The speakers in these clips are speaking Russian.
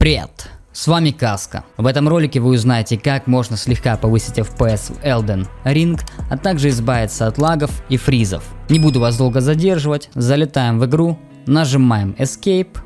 Привет! С вами Каска. В этом ролике вы узнаете, как можно слегка повысить FPS в Elden Ring, а также избавиться от лагов и фризов. Не буду вас долго задерживать, залетаем в игру, нажимаем Escape,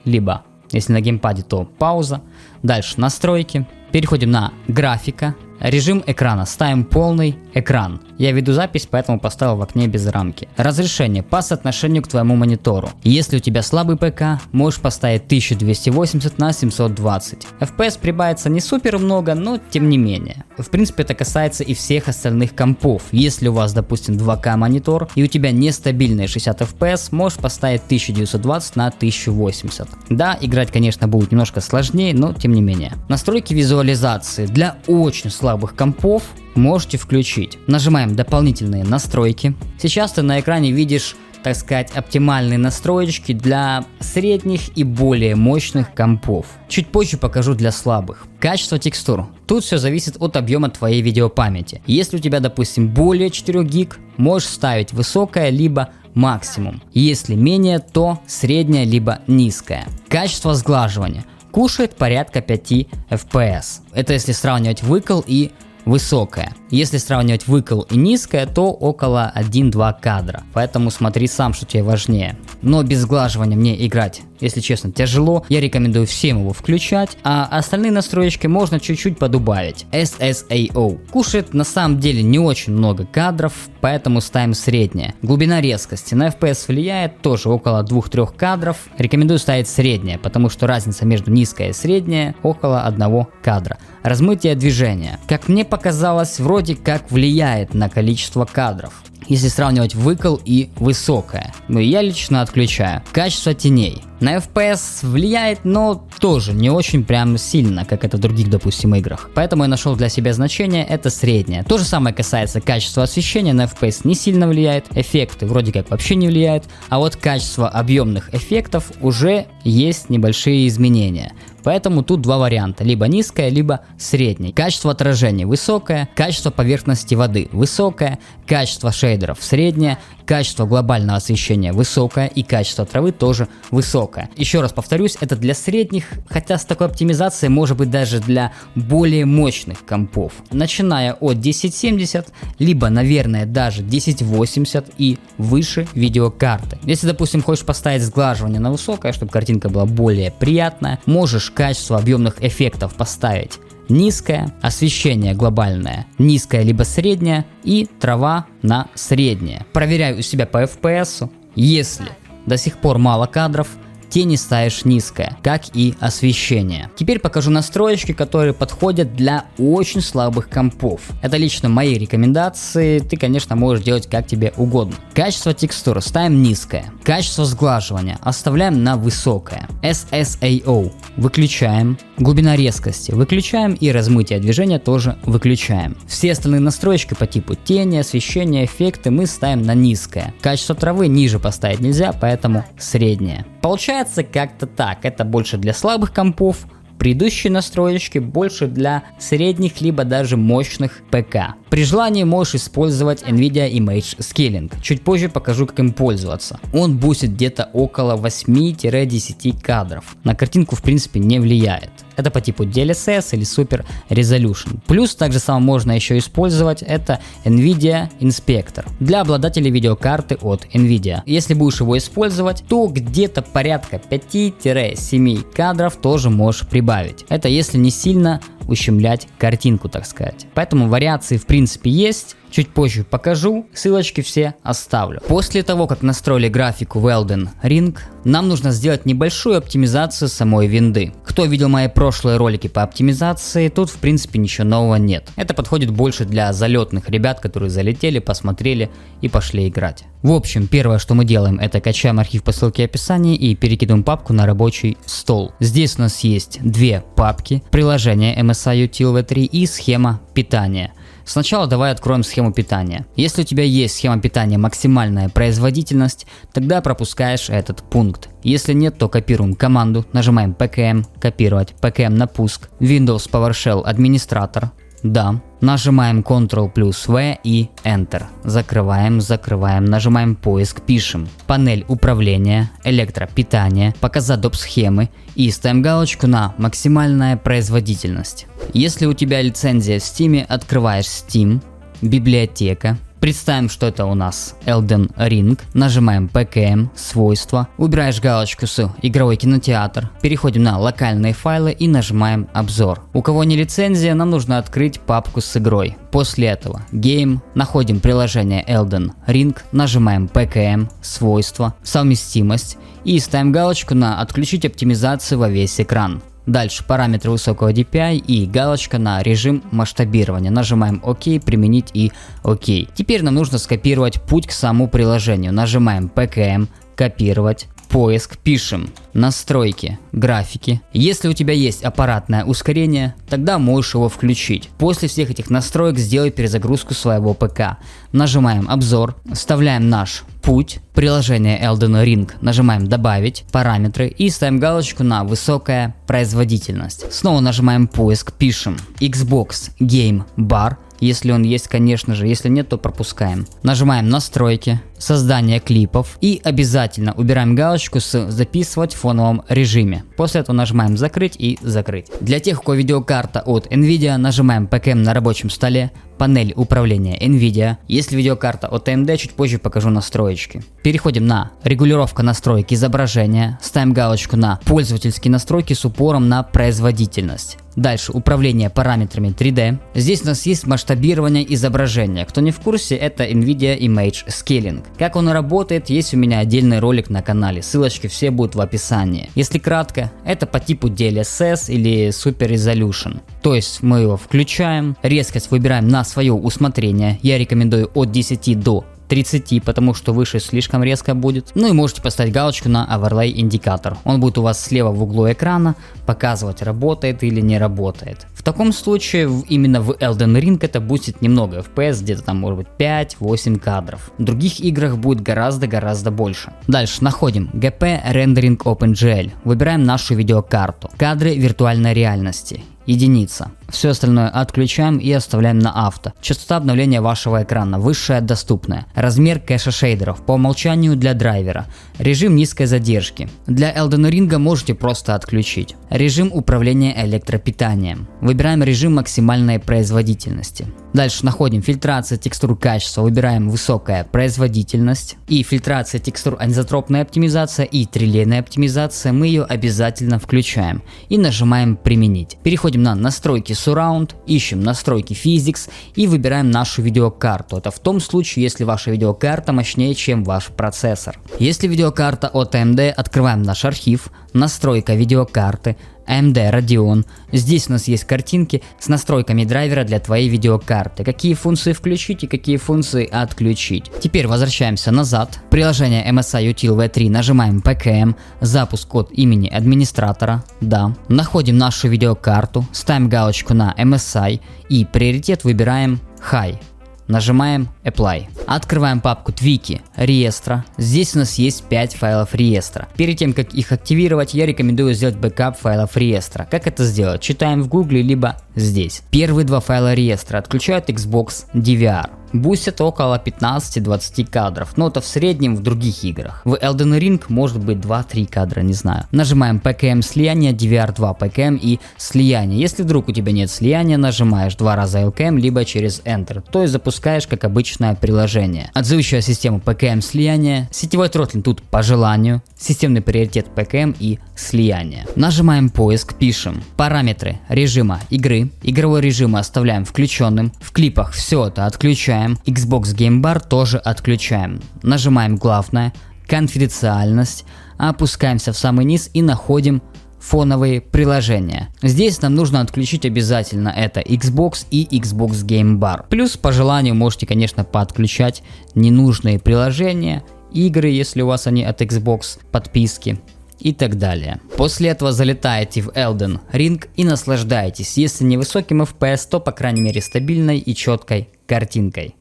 либо, если на геймпаде, то пауза. Дальше настройки, переходим на графика, режим экрана, ставим полный экран. Я веду запись, поэтому поставил в окне без рамки. Разрешение по соотношению к твоему монитору. Если у тебя слабый ПК, можешь поставить 1280 на 720. FPS прибавится не супер много, но тем не менее. В принципе, это касается и всех остальных компов. Если у вас, допустим, 2К монитор и у тебя нестабильные 60 FPS, можешь поставить 1920 на 1080. Да, играть, конечно, будет немножко сложнее, но тем не менее. Настройки визуализации для очень слабых компов можете включить. Нажимаем дополнительные настройки. Сейчас ты на экране видишь, так сказать, оптимальные настроечки для средних и более мощных компов. Чуть позже покажу для слабых. Качество текстур. Тут все зависит от объема твоей видеопамяти. Если у тебя, допустим, более 4 гиг, можешь ставить высокое либо максимум. Если менее, то среднее либо низкое. Качество сглаживания. Кушает порядка 5 FPS. Это если сравнивать выкл и высокое. Если сравнивать выкл и низкое, то около 1-2 кадра. Поэтому смотри сам, что тебе важнее. Но без сглаживания мне играть, если честно, тяжело. Я рекомендую всем его включать. А остальные настроечки можно чуть-чуть подубавить. SSAO. Кушает на самом деле не очень много кадров, поэтому ставим среднее. Глубина резкости на FPS влияет тоже около 2-3 кадров. Рекомендую ставить среднее, потому что разница между низкое и среднее около 1 кадра. Размытие движения. Как мне показалось, вроде как влияет на количество кадров. Если сравнивать выкл и высокое. Но я лично отключаю. Качество теней. На FPS влияет, но тоже не очень прям сильно, как это в других, допустим, играх. Поэтому я нашел для себя значение, это среднее. То же самое касается качества освещения, на FPS не сильно влияет. Эффекты вроде как вообще не влияют. А вот качество объемных эффектов уже есть небольшие изменения. Поэтому тут два варианта, либо низкое, либо среднее. Качество отражения высокое, качество поверхности воды высокое, качество шейдеров среднее, качество глобального освещения высокое и качество травы тоже высокое. Еще раз повторюсь, это для средних, хотя с такой оптимизацией может быть даже для более мощных компов. Начиная от 1070, либо, наверное, даже 1080 и выше видеокарты. Если, допустим, хочешь поставить сглаживание на высокое, чтобы картинка была более приятная, можешь качество объемных эффектов поставить низкое, освещение глобальное низкое либо среднее и трава на среднее. Проверяю у себя по FPS, если до сих пор мало кадров, тени ставишь низкое, как и освещение. Теперь покажу настроечки, которые подходят для очень слабых компов. Это лично мои рекомендации, ты, конечно, можешь делать как тебе угодно. Качество текстуры ставим низкое. Качество сглаживания оставляем на высокое. SSAO выключаем. Глубина резкости выключаем и размытие движения тоже выключаем. Все остальные настроечки по типу тени, освещения, эффекты мы ставим на низкое. Качество травы ниже поставить нельзя, поэтому среднее. Получается как-то так, это больше для слабых компов, предыдущие настроечки больше для средних либо даже мощных ПК. При желании можешь использовать NVIDIA Image Scaling, чуть позже покажу, как им пользоваться. Он бустит где-то около 8-10 кадров, на картинку в принципе не влияет. Это по типу DLSS или Super Resolution. Плюс также само можно еще использовать это NVIDIA Inspector для обладателей видеокарты от NVIDIA. Если будешь его использовать, то где-то порядка 5-7 кадров тоже можешь прибавить. Это если не сильно ущемлять картинку, так сказать. Поэтому вариации в принципе есть. Чуть позже покажу, ссылочки все оставлю. После того, как настроили графику в Elden Ring, нам нужно сделать небольшую оптимизацию самой винды. Кто видел мои прошлые ролики по оптимизации, тут в принципе ничего нового нет. Это подходит больше для залетных ребят, которые залетели, посмотрели и пошли играть. В общем, первое, что мы делаем, это качаем архив по ссылке в описании и перекидываем папку на рабочий стол. Здесь у нас есть две папки: приложение MSI Util V3 и схема питания. Сначала давай откроем схему питания. Если у тебя есть схема питания максимальная производительность, тогда пропускаешь этот пункт. Если нет, то копируем команду, нажимаем PKM, копировать, PKM на пуск, Windows PowerShell администратор, Да. Нажимаем Ctrl плюс V и Enter. Закрываем, закрываем, нажимаем поиск, пишем панель управления, электропитание, показать доп. Схемы и ставим галочку на максимальная производительность. Если у тебя лицензия в Steam, открываешь Steam, библиотека. Представим, что это у нас Elden Ring, нажимаем PKM, свойства, убираешь галочку с игровой кинотеатр, переходим на локальные файлы и нажимаем обзор. У кого не лицензия, нам нужно открыть папку с игрой. После этого Game, находим приложение Elden Ring, нажимаем PKM, свойства, совместимость и ставим галочку на отключить оптимизацию во весь экран. Дальше параметры высокого DPI и галочка на режим масштабирования. Нажимаем ОК, применить и ОК. Теперь нам нужно скопировать путь к самому приложению. Нажимаем PKM, копировать, поиск, пишем настройки, графики. Если у тебя есть аппаратное ускорение, тогда можешь его включить. После всех этих настроек сделай перезагрузку своего ПК. Нажимаем обзор, вставляем наш путь, приложение Elden Ring, нажимаем добавить, параметры и ставим галочку на высокая производительность. Снова нажимаем поиск, пишем Xbox Game Bar. Если он есть, конечно же, если нет, то пропускаем. Нажимаем настройки, создание клипов и обязательно убираем галочку с записывать в фоновом режиме. После этого нажимаем закрыть и закрыть. Для тех, у кого видеокарта от Nvidia, нажимаем PKM на рабочем столе, панель управления Nvidia. Если видеокарта от AMD, чуть позже покажу настроечки. Переходим на регулировка настроек изображения, ставим галочку на пользовательские настройки с упором на производительность. Дальше управление параметрами 3D. Здесь у нас есть масштабирование изображения. Кто не в курсе, это Nvidia Image Scaling. Как он работает, есть у меня отдельный ролик на канале. Ссылочки все будут в описании. Если кратко, это по типу DLSS или Super Resolution. То есть мы его включаем, резкость выбираем на свое усмотрение. Я рекомендую от 10 до 30, потому что выше слишком резко будет. Ну и можете поставить галочку на Overlay индикатор. Он будет у вас слева в углу экрана показывать, работает или не работает. В таком случае именно в Elden Ring это бустит немного FPS, где-то там может быть 5-8 кадров. В других играх будет гораздо больше. Дальше находим GP Rendering OpenGL. Выбираем нашу видеокарту. Кадры виртуальной реальности. Единица. Все остальное отключаем и оставляем на авто. Частота обновления вашего экрана высшая доступная. Размер кэша шейдеров по умолчанию для драйвера. Режим низкой задержки. Для Elden Ring можете просто отключить. Режим управления электропитанием. Выбираем режим максимальной производительности. Дальше находим фильтрация текстур качества, выбираем высокая производительность. И фильтрация текстур анизотропная оптимизация и трилейная оптимизация, мы ее обязательно включаем. И нажимаем применить. Переходим на настройки Surround, ищем настройки Physics и выбираем нашу видеокарту. Это в том случае, если ваша видеокарта мощнее, чем ваш процессор. Если видеокарта от AMD, открываем наш архив, настройка видеокарты, AMD Radeon. Здесь у нас есть картинки с настройками драйвера для твоей видеокарты. Какие функции включить и какие функции отключить. Теперь возвращаемся назад. Приложение MSI Util V3, нажимаем PKM, запуск от имени администратора, да. Находим нашу видеокарту, ставим галочку на MSI и приоритет выбираем High. Нажимаем Apply. Открываем папку Твики реестра. Здесь у нас есть 5 файлов реестра. Перед тем как их активировать, я рекомендую сделать бэкап файлов реестра. Как это сделать? Читаем в гугле либо здесь. Первые два файла реестра отключают Xbox DVR. Бустят около 15-20 кадров, но это в среднем в других играх. В Elden Ring может быть 2-3 кадра, не знаю. Нажимаем PKM слияние, DVR2 PKM и слияние. Если вдруг у тебя нет слияния, нажимаешь 2 раза LKM, либо через Enter, то есть запускаешь как обычное приложение. Отзывающая система PKM слияние, сетевой тротлинг тут по желанию, системный приоритет PKM и слияние. Нажимаем поиск, пишем параметры режима игры, игровой режим оставляем включенным, в клипах все это отключаем. Xbox Game Bar тоже отключаем. Нажимаем главное, конфиденциальность, опускаемся в самый низ и находим фоновые приложения. Здесь нам нужно отключить обязательно это Xbox и Xbox Game Bar. Плюс по желанию можете, конечно, подключать ненужные приложения, игры, если у вас они от Xbox, подписки и так далее. После этого залетаете в Elden Ring и наслаждаетесь, если не высоким FPS, то по крайней мере стабильной и четкой картинкой.